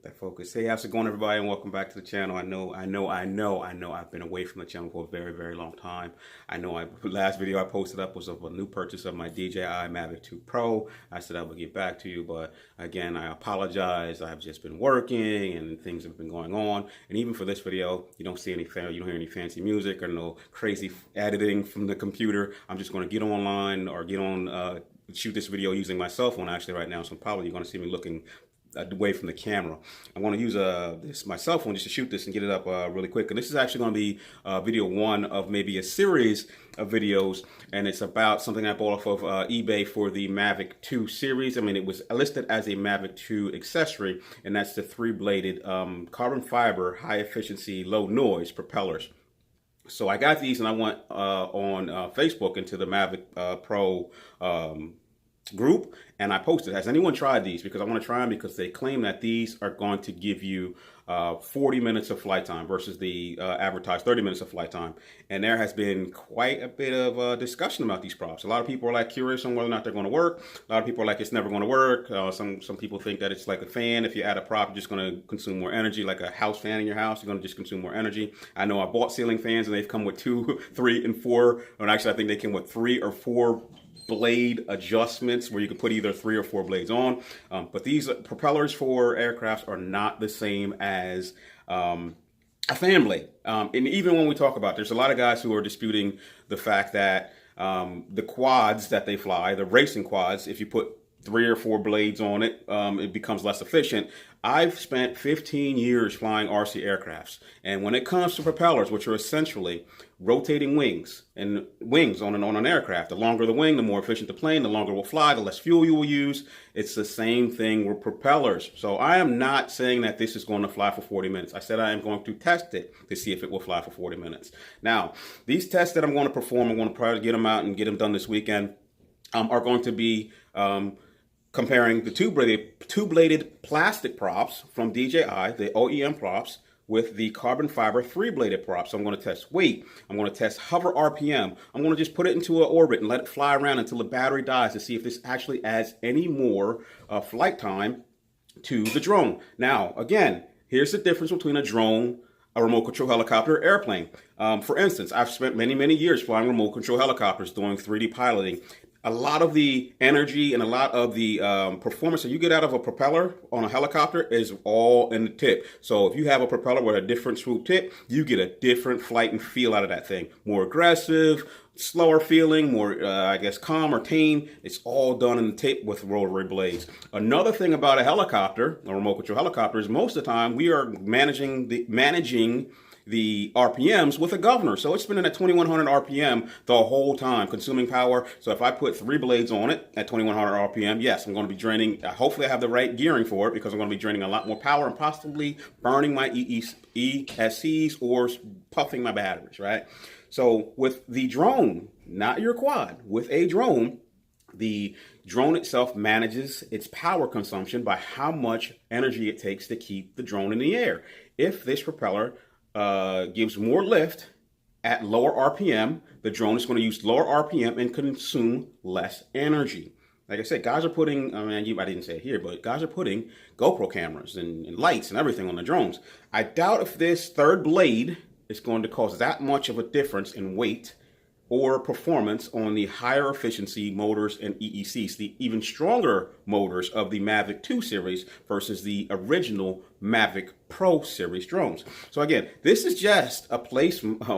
that focus. Hey, how's it going, everybody, and welcome back to the channel. I know I've been away from the channel for a very long time. I know last video I posted up was of a new purchase of my DJI Mavic 2 Pro. I said I would get back to you, but again, I apologize. I've just been working and things have been going on. And even for this video, you don't hear any fancy music or no crazy editing from the computer. I'm just going to get online or shoot this video using my cell phone actually right now. So probably you're going to see me looking away from the camera. I want to use my cell phone just to shoot this and get it up really quick. And this is actually going to be video one of maybe a series of videos, and it's about something I bought off of eBay for the Mavic 2 series. I mean, it was listed as a Mavic 2 accessory, and that's the three-bladed carbon fiber, high efficiency, low noise propellers. So I got these and I went on Facebook into the Mavic Pro group, and I posted, has anyone tried these? Because I want to try them, because they claim that these are going to give you 40 minutes of flight time versus the advertised 30 minutes of flight time. And there has been quite a bit of discussion about these props. A lot of people are like curious on whether or not they're going to work. A lot of people are like, it's never going to work. Some people think that it's like a fan. If you add a prop, you're just going to consume more energy, like a house fan in your house. You're going to just consume more energy. I know I bought ceiling fans and they've come with 2, 3, and 4. And actually, I think they came with 3 or 4 blade adjustments where you can put either 3 or 4 blades on. But these propellers for aircrafts are not the same as a fan blade. And even when we talk about, there's a lot of guys who are disputing the fact that the quads that they fly, the racing quads, if you put 3 or 4 blades on it, it becomes less efficient. I've spent 15 years flying RC aircrafts, and when it comes to propellers, which are essentially rotating wings and wings on an aircraft, the longer the wing, the more efficient the plane, the longer it will fly, the less fuel you will use. It's the same thing with propellers. So I am not saying that this is going to fly for 40 minutes. I said I am going to test it to see if it will fly for 40 minutes. Now, these tests that I'm going to perform, I'm going to try to get them out and get them done this weekend, are going to be comparing the two-bladed plastic props from DJI, the OEM props, with the carbon fiber 3-bladed props. So I'm going to test weight. I'm going to test hover RPM. I'm going to just put it into an orbit and let it fly around until the battery dies to see if this actually adds any more flight time to the drone. Now, again, here's the difference between a drone, a remote control helicopter, airplane. For instance, I've spent many years flying remote control helicopters doing 3D piloting. A lot of the energy and a lot of the performance that you get out of a propeller on a helicopter is all in the tip. So if you have a propeller with a different swoop tip, you get a different flight and feel out of that thing. More aggressive, slower feeling, more, I guess, calm or tame. It's all done in the tip with rotary blades. Another thing about a helicopter, a remote control helicopter, is most of the time we are managing the RPMs with a governor. So it's spinning at 2100 RPM the whole time, consuming power. So if I put 3 blades on it at 2100 RPM, yes, I'm going to be draining, hopefully I have the right gearing for it, because I'm going to be draining a lot more power and possibly burning my ESCs or puffing my batteries, right? So with the drone, not your quad, with a drone, the drone itself manages its power consumption by how much energy it takes to keep the drone in the air. If this propeller gives more lift at lower RPM, the drone is going to use lower RPM and consume less energy. Like I said, guys are putting, I didn't say it here, but guys are putting GoPro cameras and lights and everything on the drones. I doubt if this 3rd blade is going to cause that much of a difference in weight or performance on the higher efficiency motors and EECs, the even stronger motors of the Mavic 2 series versus the original Mavic Pro series drones. So again, this is just a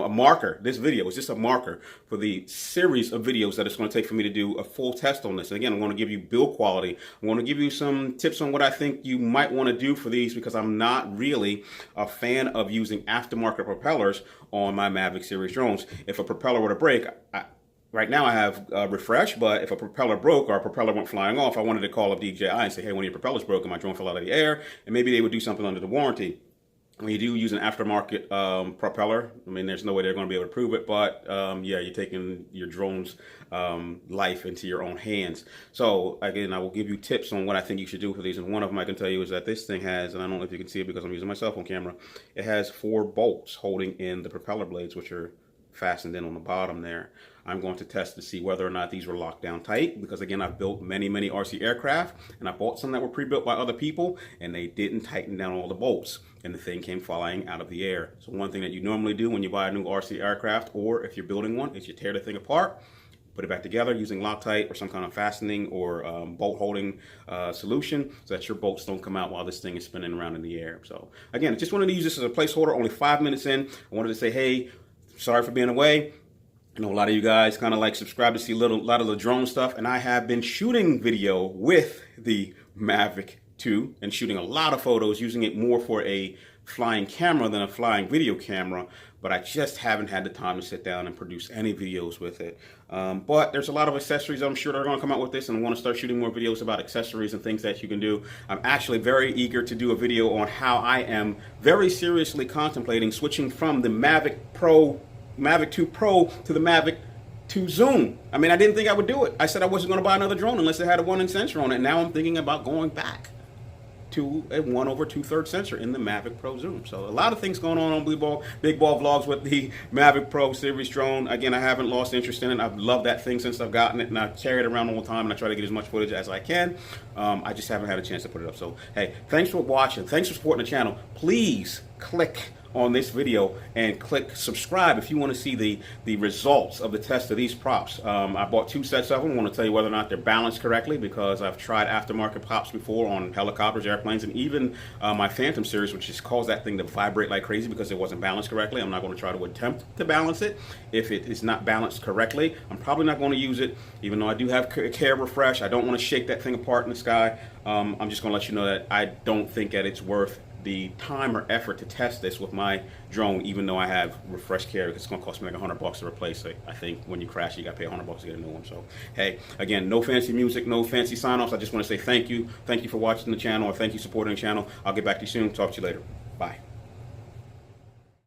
marker. This video is just a marker for the series of videos that it's going to take for me to do a full test on this. And again, I'm going to give you build quality. I'm going to give you some tips on what I think you might want to do for these, because I'm not really a fan of using aftermarket propellers on my Mavic series drones. If a propeller were to break, right now I have refresh, but if a propeller broke or a propeller went flying off, I wanted to call up DJI and say, hey, one of your propellers broke and my drone fell out of the air, and maybe they would do something under the warranty. When you do use an aftermarket propeller, I mean, there's no way they're going to be able to prove it, but yeah, you're taking your drone's life into your own hands. So again, I will give you tips on what I think you should do for these, and one of them I can tell you is that this thing has, and I don't know if you can see it because I'm using my cell phone camera, it has 4 bolts holding in the propeller blades, which are fastened in on the bottom there. I'm going to test to see whether or not these were locked down tight, because again, I've built many RC aircraft, and I bought some that were pre-built by other people, and they didn't tighten down all the bolts, and the thing came flying out of the air. So one thing that you normally do when you buy a new RC aircraft, or if you're building one, is you tear the thing apart, put it back together using Loctite or some kind of fastening or bolt holding solution, so that your bolts don't come out while this thing is spinning around in the air. So again, I just wanted to use this as a placeholder. Only 5 minutes in, I wanted to say, hey, sorry for being away. I know a lot of you guys kind of like subscribe to see a lot of the drone stuff, and I have been shooting video with the Mavic 2 and shooting a lot of photos, using it more for a flying camera than a flying video camera, but I just haven't had the time to sit down and produce any videos with it. But there's a lot of accessories I'm sure that are going to come out with this, and I want to start shooting more videos about accessories and things that you can do. I'm actually very eager to do a video on how I am very seriously contemplating switching from the Mavic 2 Pro to the Mavic 2 Zoom. I mean, I didn't think I would do it. I said I wasn't going to buy another drone unless it had a 1-inch sensor on it. Now I'm thinking about going back to a 1/2/3 sensor in the Mavic Pro Zoom. So a lot of things going on Big Ball Vlogs with the Mavic Pro series drone. Again, I haven't lost interest in it. I've loved that thing since I've gotten it, and I carry it around all the time, and I try to get as much footage as I can. I just haven't had a chance to put it up. So hey, thanks for watching. Thanks for supporting the channel. Please click on this video and click subscribe if you want to see the results of the test of these props. I bought 2 sets of them. I want to tell you whether or not they're balanced correctly, because I've tried aftermarket props before on helicopters, airplanes, and even my Phantom series, which just caused that thing to vibrate like crazy because it wasn't balanced correctly. I'm not going to try to attempt to balance it. If it is not balanced correctly, I'm probably not going to use it, even though I do have care refresh. I don't want to shake that thing apart in the sky. I'm just going to let you know that I don't think that it's worth the time or effort to test this with my drone, even though I have refresh care. It's going to cost me like $100 to replace it. I think when you crash, you got to pay $100 to get a new one. So hey, again, no fancy music, no fancy sign-offs. I just want to say thank you for watching the channel, or thank you for supporting the channel. I'll get back to you soon. Talk to you later. Bye.